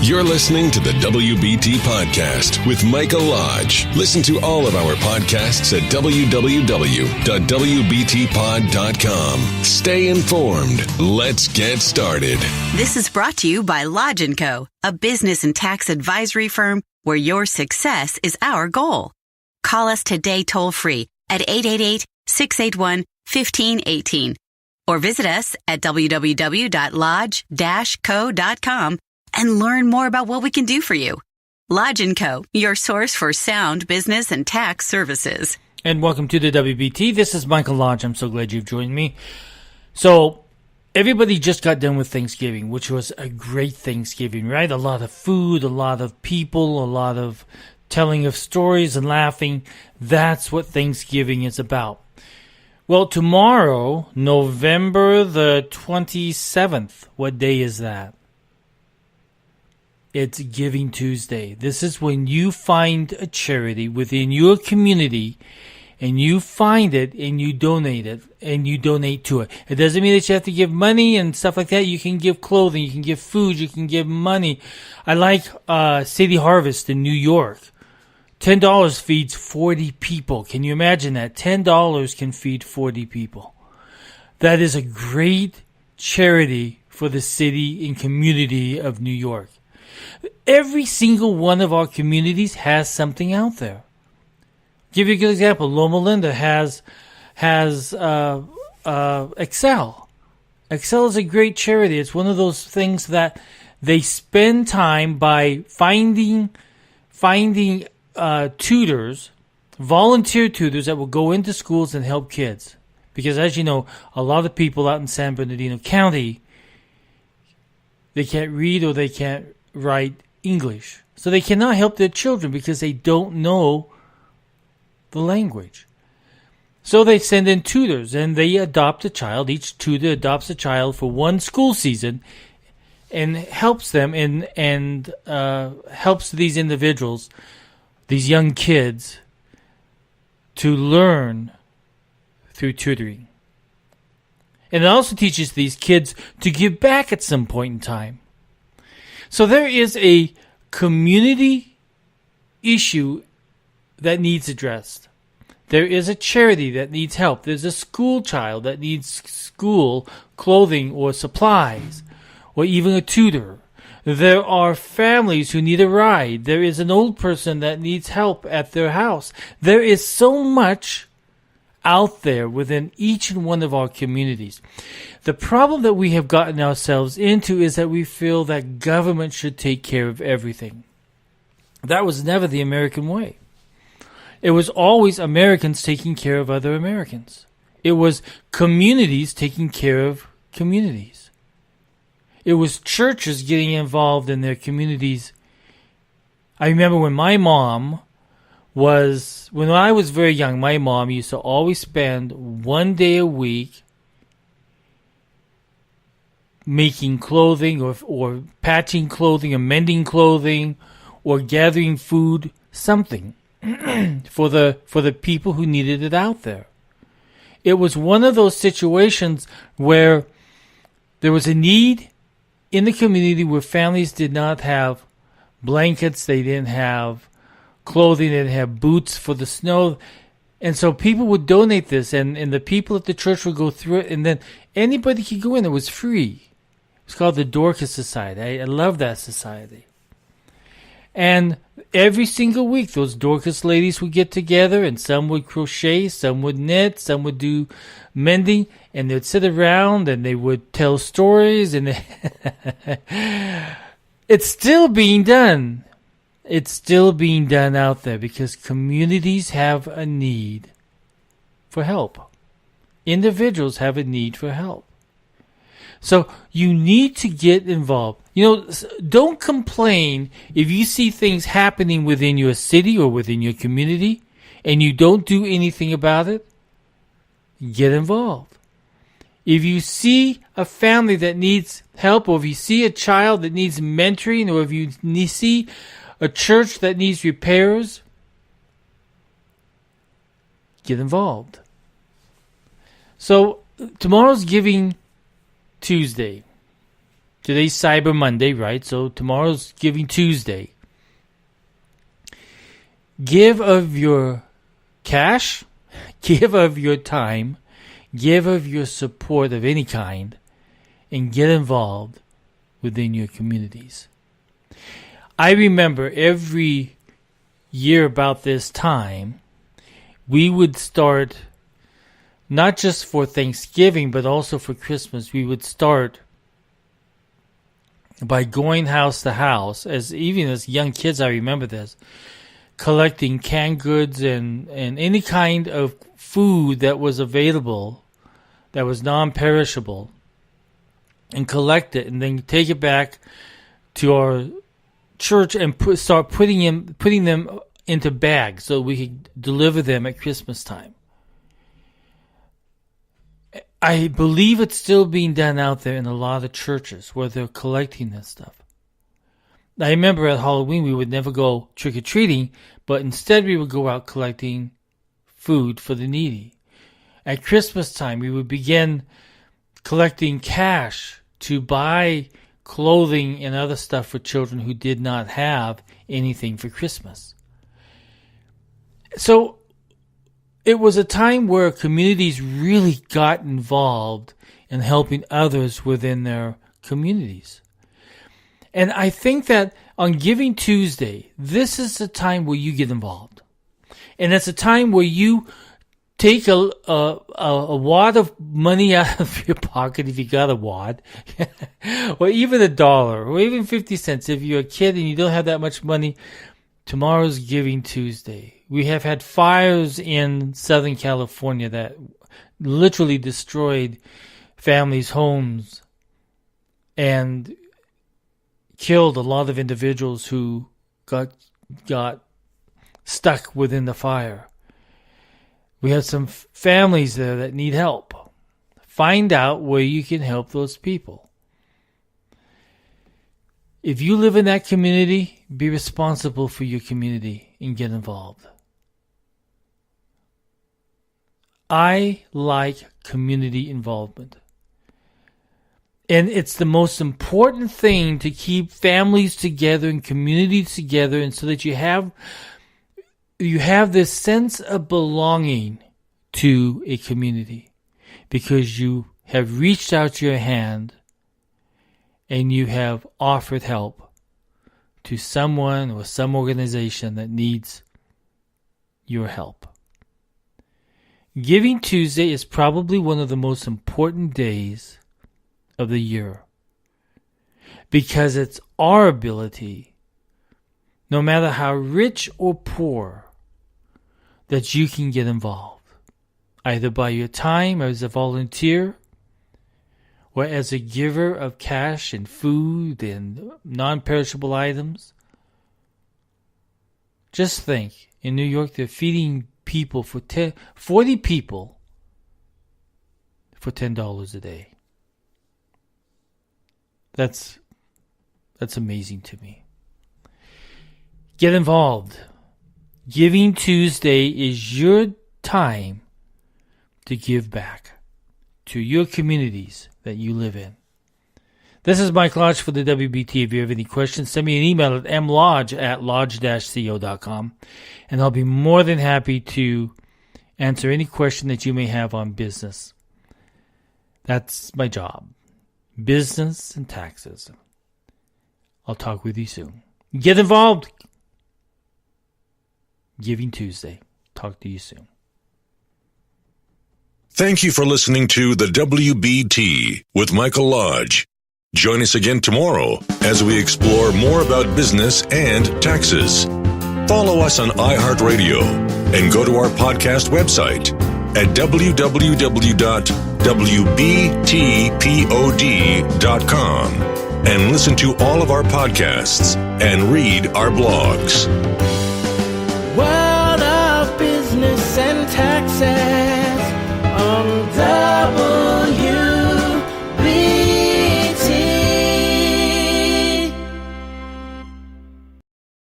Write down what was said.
You're listening to the WBT Podcast with Michael Lodge. Listen to all of our podcasts at www.wbtpod.com. Stay informed. Let's get started. This is brought to you by Lodge & Co., a business and tax advisory firm where your success is our goal. Call us today toll-free at 888-681-1518 or visit us at www.lodge-co.com and learn more about what we can do for you. Lodge & Co., your source for sound business and tax services. And welcome to the WBT. This is Michael Lodge. I'm so glad you've joined me. So, everybody just got done with Thanksgiving, which was a great Thanksgiving, right? A lot of food, a lot of people, a lot of telling of stories and laughing. That's what Thanksgiving is about. Well, tomorrow, November the 27th, what day is that? It's Giving Tuesday. This is when you find a charity within your community and you find it and you donate it and you donate to it. It doesn't mean that you have to give money and stuff like that. You can give clothing, you can give food, you can give money. I like City Harvest in New York. $10 feeds 40 people. Can you imagine that? $10 can feed 40 people. That is a great charity for the city and community of New York. Every single one of our communities has something out there. Give you a good example. Loma Linda has Excel. Excel is a great charity. It's one of those things that they spend time by finding tutors, volunteer tutors that will go into schools and help kids. Because as you know, a lot of people out in San Bernardino County, they can't read or they can't write English. So they cannot help their children because they don't know the language. So they send in tutors and they adopt a child. Each tutor adopts a child for one school season and helps them and helps these individuals, these young kids, to learn through tutoring. And it also teaches these kids to give back at some point in time. So there is a community issue that needs addressed. There is a charity that needs help. There's a school child that needs school clothing or supplies or even a tutor. There are families who need a ride. There is an old person that needs help at their house. There is so much out there within each and one of our communities. The problem that we have gotten ourselves into is that we feel that government should take care of everything. That was never the American way. It was always Americans taking care of other Americans. It was communities taking care of communities. It was churches getting involved in their communities. I remember when I was very young, my mom used to always spend one day a week making clothing or patching clothing or mending clothing or gathering food, something for the people who needed it out there. It was one of those situations where there was a need in the community where families did not have blankets, they didn't have clothing, they didn't have boots for the snow. And so people would donate this, and the people at the church would go through it, and then anybody could go in. It was free. It's called the Dorcas Society. I love that society. And every single week, those Dorcas ladies would get together, and some would crochet, some would knit, some would do mending, and they'd sit around, and they would tell stories, and it's still being done. It's still being done out there because communities have a need for help. Individuals have a need for help. So you need to get involved. Don't complain if you see things happening within your city or within your community and you don't do anything about it. Get involved. If you see a family that needs help, or if you see a child that needs mentoring, or if you see a church that needs repairs, get involved. – So tomorrow's Giving Tuesday. Today's Cyber Monday, right? So tomorrow's Giving Tuesday. Give of your cash, give of your time, give of your support of any kind, and get involved within your communities. I remember every year about this time, we would start, not just for Thanksgiving, but also for Christmas, we would start by going house to house, even as young kids, I remember this, collecting canned goods and any kind of food that was available, that was non-perishable, and collect it, and then take it back to our church and start putting them into bags so we could deliver them at Christmas time. I believe it's still being done out there in a lot of churches where they're collecting this stuff. I remember at Halloween we would never go trick-or-treating, but instead we would go out collecting food for the needy. At Christmas time we would begin collecting cash to buy clothing and other stuff for children who did not have anything for Christmas. So it was a time where communities really got involved in helping others within their communities. And I think that on Giving Tuesday, this is the time where you get involved. And it's a time where you take a wad of money out of your pocket, if you got a wad, or even $1, or even 50 cents. If you're a kid and you don't have that much money, tomorrow's Giving Tuesday. We have had fires in Southern California that literally destroyed families' homes and killed a lot of individuals who got stuck within the fire. We have some families there that need help. Find out where you can help those people. If you live in that community, be responsible for your community and get involved. I like community involvement. And it's the most important thing to keep families together and communities together, and so that you have this sense of belonging to a community, because you have reached out your hand and you have offered help to someone or some organization that needs your help. Giving Tuesday is probably one of the most important days of the year, because it's our ability, no matter how rich or poor, that you can get involved, either by your time as a volunteer or as a giver of cash and food and non-perishable items. Just think, in New York they're feeding people for 40 people for $10 a day. That's amazing to me. Get involved. Giving Tuesday is your time to give back to your communities that you live in. This is Mike Lodge for the WBT. If you have any questions, send me an email at mlodge@lodge-co.com, and I'll be more than happy to answer any question that you may have on business. That's my job. Business and taxes. I'll talk with you soon. Get involved. Giving Tuesday. Talk to you soon. Thank you for listening to the WBT with Michael Lodge. Join us again tomorrow as we explore more about business and taxes. Follow us on iHeartRadio and go to our podcast website at www.wbtpod.com and listen to all of our podcasts and read our blogs. World of business and taxes.